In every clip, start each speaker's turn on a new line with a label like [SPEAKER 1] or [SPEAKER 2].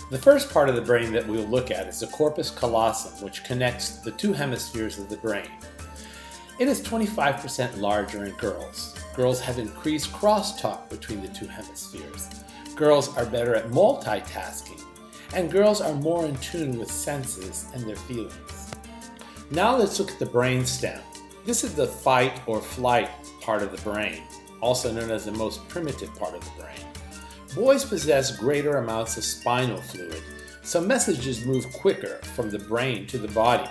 [SPEAKER 1] The first part of the brain that we'll look at is the corpus callosum, which connects the two hemispheres of the brain. It is 25% larger in girls. Girls have increased crosstalk between the two hemispheres. Girls are better at multitasking, and girls are more in tune with senses and their feelings. Now let's look at the brainstem. This is the fight or flight part of the brain, also known as the most primitive part of the brain. Boys possess greater amounts of spinal fluid, so messages move quicker from the brain to the body.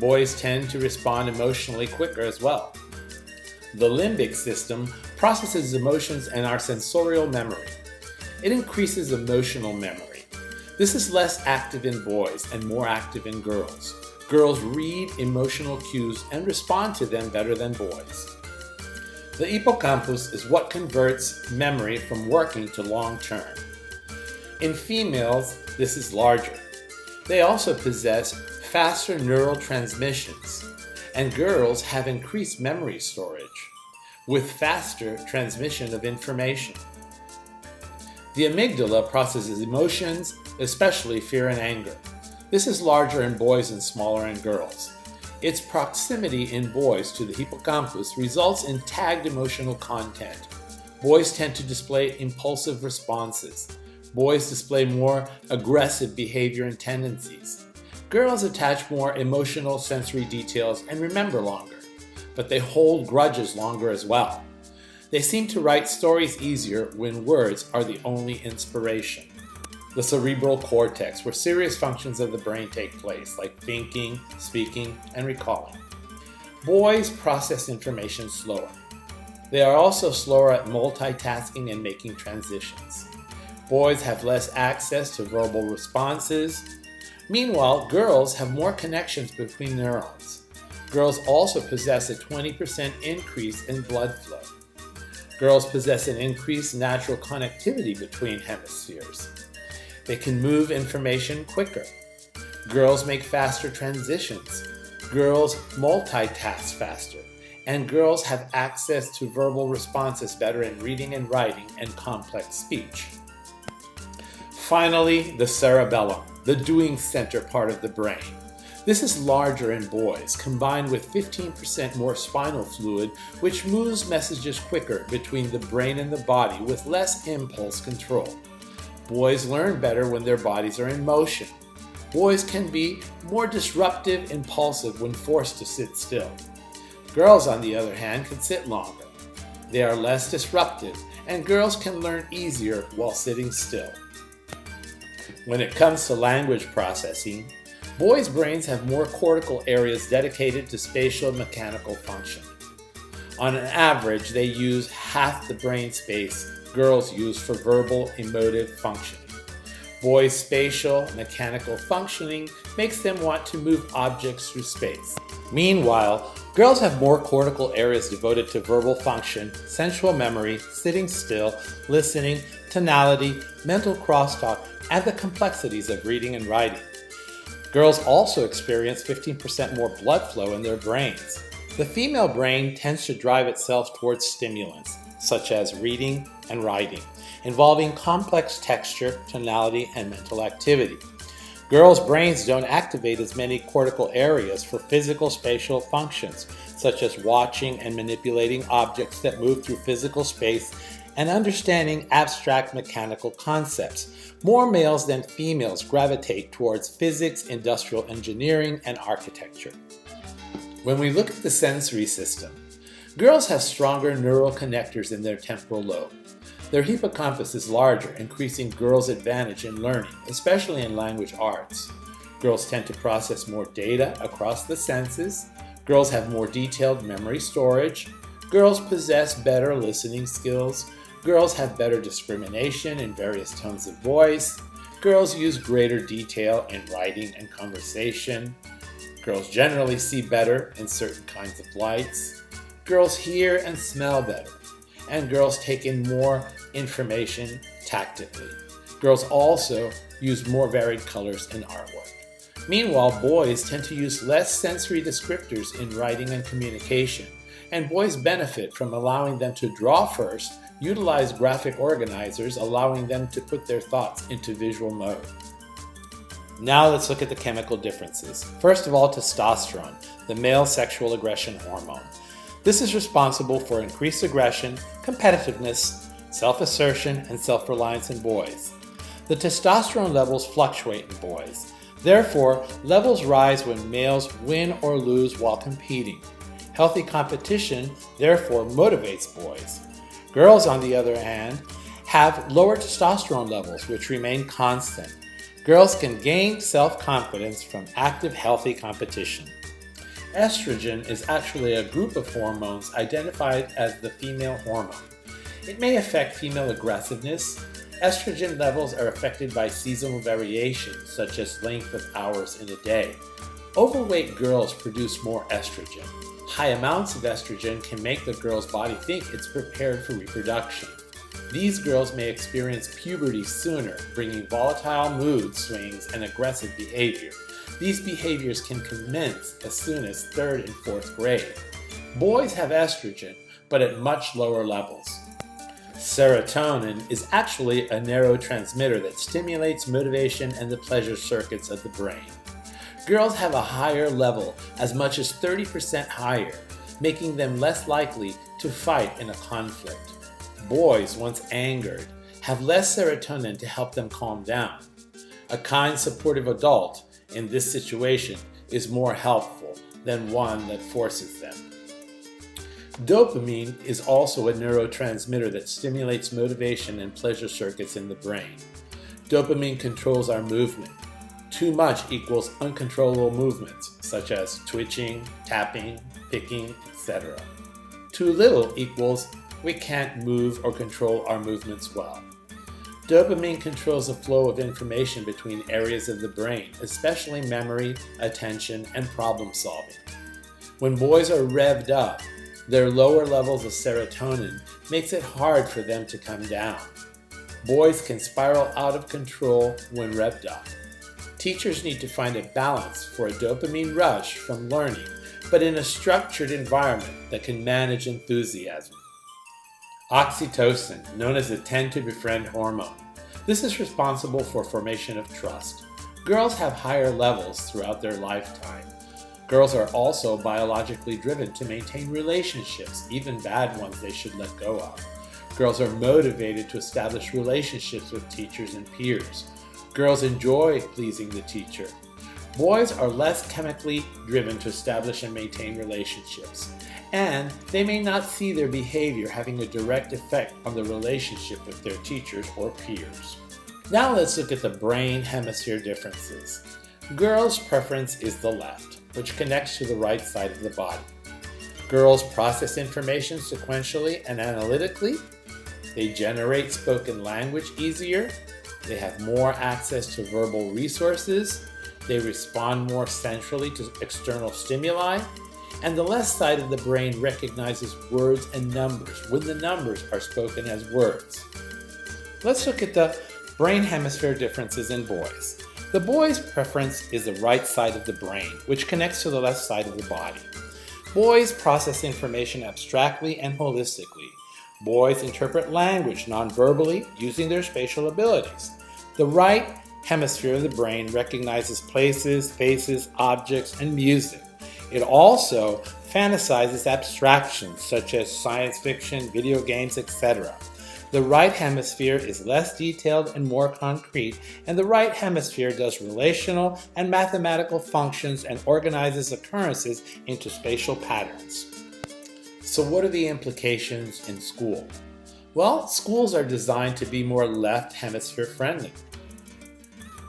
[SPEAKER 1] Boys tend to respond emotionally quicker as well. The limbic system processes emotions and our sensorial memory. It increases emotional memory. This is less active in boys and more active in girls. Girls read emotional cues and respond to them better than boys. The hippocampus is what converts memory from working to long-term. In females, this is larger. They also possess faster neural transmissions, and girls have increased memory storage with faster transmission of information. The amygdala processes emotions, especially fear and anger. This is larger in boys and smaller in girls. Its proximity in boys to the hippocampus results in tagged emotional content. Boys tend to display impulsive responses. Boys display more aggressive behavior and tendencies. Girls attach more emotional sensory details and remember longer, but they hold grudges longer as well. They seem to write stories easier when words are the only inspiration. The cerebral cortex, where serious functions of the brain take place, like thinking, speaking, and recalling. Boys process information slower. They are also slower at multitasking and making transitions. Boys have less access to verbal responses. Meanwhile, girls have more connections between neurons. Girls also possess a 20% increase in blood flow. Girls possess an increased natural connectivity between hemispheres. They can move information quicker. Girls make faster transitions. Girls multitask faster. And girls have access to verbal responses better in reading and writing and complex speech. Finally, the cerebellum, the doing center part of the brain. This is larger in boys, combined with 15% more spinal fluid, which moves messages quicker between the brain and the body with less impulse control. Boys learn better when their bodies are in motion. Boys can be more disruptive, impulsive when forced to sit still. Girls, on the other hand, can sit longer. They are less disruptive, and girls can learn easier while sitting still. When it comes to language processing, boys' brains have more cortical areas dedicated to spatial mechanical function. On an average, they use half the brain space girls use for verbal emotive functioning. Boys' spatial mechanical functioning makes them want to move objects through space. Meanwhile, girls have more cortical areas devoted to verbal function, sensual memory, sitting still, listening, tonality, mental crosstalk, and the complexities of reading and writing. Girls also experience 15% more blood flow in their brains. The female brain tends to drive itself towards stimulants, such as reading and writing, involving complex texture, tonality, and mental activity. Girls' brains don't activate as many cortical areas for physical spatial functions, such as watching and manipulating objects that move through physical space and understanding abstract mechanical concepts. More males than females gravitate towards physics, industrial engineering, and architecture. When we look at the sensory system, girls have stronger neural connectors in their temporal lobe. Their hippocampus is larger, increasing girls' advantage in learning, especially in language arts. Girls tend to process more data across the senses. Girls have more detailed memory storage. Girls possess better listening skills. Girls have better discrimination in various tones of voice. Girls use greater detail in writing and conversation. Girls generally see better in certain kinds of lights. Girls hear and smell better. And girls take in more information tactically. Girls also use more varied colors in artwork. Meanwhile, boys tend to use less sensory descriptors in writing and communication, and boys benefit from allowing them to draw first utilize graphic organizers, allowing them to put their thoughts into visual mode. Now let's look at the chemical differences. First of all, testosterone, the male sexual aggression hormone. This is responsible for increased aggression, competitiveness, self-assertion, and self-reliance in boys. The testosterone levels fluctuate in boys. Therefore, levels rise when males win or lose while competing. Healthy competition, therefore, motivates boys. Girls, on the other hand, have lower testosterone levels, which remain constant. Girls can gain self-confidence from active, healthy competition. Estrogen is actually a group of hormones identified as the female hormone. It may affect female aggressiveness. Estrogen levels are affected by seasonal variations, such as length of hours in a day. Overweight girls produce more estrogen. High amounts of estrogen can make the girl's body think it's prepared for reproduction. These girls may experience puberty sooner, bringing volatile mood swings and aggressive behavior. These behaviors can commence as soon as 3rd and 4th grade. Boys have estrogen, but at much lower levels. Serotonin is actually a neurotransmitter that stimulates motivation and the pleasure circuits of the brain. Girls have a higher level, as much as 30% higher, making them less likely to fight in a conflict. Boys, once angered, have less serotonin to help them calm down. A kind, supportive adult in this situation is more helpful than one that forces them. Dopamine is also a neurotransmitter that stimulates motivation and pleasure circuits in the brain. Dopamine controls our movement. Too much equals uncontrollable movements, such as twitching, tapping, picking, etc. Too little equals we can't move or control our movements well. Dopamine controls the flow of information between areas of the brain, especially memory, attention, and problem solving. When boys are revved up, their lower levels of serotonin makes it hard for them to come down. Boys can spiral out of control when revved up. Teachers need to find a balance for a dopamine rush from learning, but in a structured environment that can manage enthusiasm. Oxytocin, known as the tend to befriend hormone. This is responsible for formation of trust. Girls have higher levels throughout their lifetime. Girls are also biologically driven to maintain relationships, even bad ones they should let go of. Girls are motivated to establish relationships with teachers and peers. Girls enjoy pleasing the teacher. Boys are less chemically driven to establish and maintain relationships, and they may not see their behavior having a direct effect on the relationship with their teachers or peers. Now let's look at the brain hemisphere differences. Girls' preference is the left, which connects to the right side of the body. Girls process information sequentially and analytically. They generate spoken language easier. They have more access to verbal resources. They respond more centrally to external stimuli. And the left side of the brain recognizes words and numbers when the numbers are spoken as words. Let's look at the brain hemisphere differences in boys. The boy's preference is the right side of the brain, which connects to the left side of the body. Boys process information abstractly and holistically. Boys interpret language non-verbally using their spatial abilities. The right hemisphere of the brain recognizes places, faces, objects, and music. It also fantasizes abstractions such as science fiction, video games, etc. The right hemisphere is less detailed and more concrete, and the right hemisphere does relational and mathematical functions and organizes occurrences into spatial patterns. So what are the implications in school? Well, schools are designed to be more left hemisphere friendly.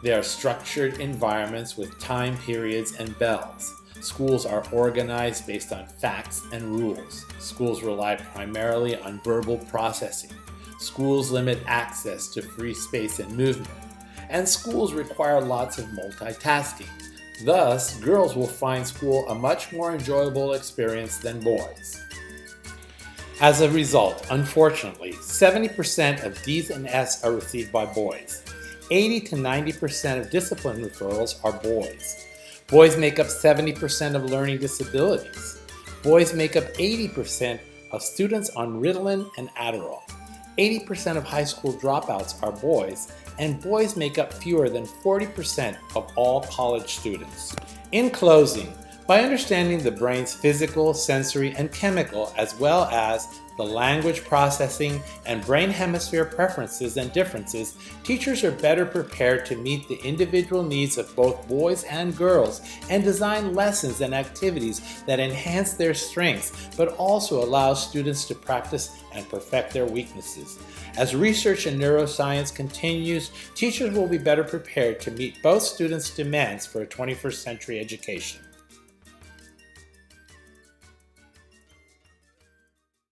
[SPEAKER 1] They are structured environments with time periods and bells. Schools are organized based on facts and rules. Schools rely primarily on verbal processing. Schools limit access to free space and movement. And schools require lots of multitasking. Thus, girls will find school a much more enjoyable experience than boys. As a result, unfortunately, 70% of D's and F's are received by boys. 80 to 90% of discipline referrals are boys. Boys make up 70% of learning disabilities. Boys make up 80% of students on Ritalin and Adderall. 80% of high school dropouts are boys, and boys make up fewer than 40% of all college students. In closing, by understanding the brain's physical, sensory, and chemical, as well as the language processing and brain hemisphere preferences and differences, teachers are better prepared to meet the individual needs of both boys and girls and design lessons and activities that enhance their strengths but also allow students to practice and perfect their weaknesses. As research in neuroscience continues, teachers will be better prepared to meet both students' demands for a 21st century education.